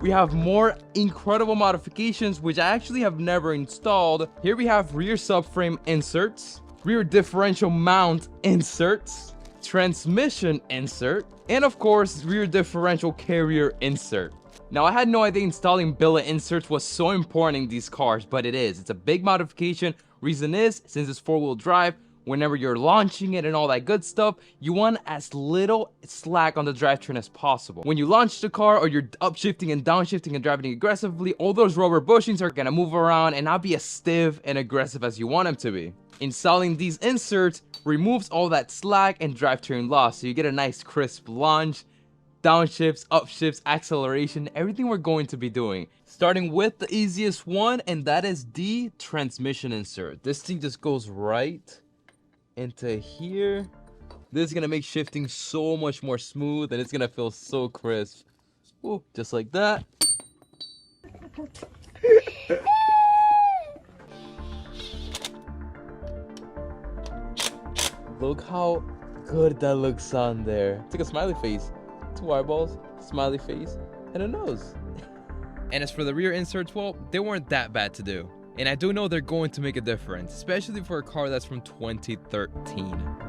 we have more incredible modifications, which I actually have never installed. Here we have rear subframe inserts, rear differential mount inserts, transmission insert, and of course, rear differential carrier insert. Now, I had no idea installing billet inserts was so important in these cars, but it is. It's a big modification. Reason is, since it's four-wheel drive, whenever you're launching it and all that good stuff, you want as little slack on the drivetrain as possible. When you launch the car or you're upshifting and downshifting and driving aggressively, all those rubber bushings are gonna move around and not be as stiff and aggressive as you want them to be. Installing these inserts removes all that slack and drivetrain loss, so you get a nice crisp launch, downshifts, upshifts, acceleration, everything we're going to be doing. Starting with the easiest one, and that is the transmission insert. This thing just goes right into here. This is gonna make shifting so much more smooth, and it's gonna feel so crisp. Ooh, just like that. Look how good that looks on there. It's like a smiley face. 2 eyeballs, smiley face, and a nose. And as for the rear inserts, well, they weren't that bad to do. And I do know they're going to make a difference, especially for a car that's from 2013.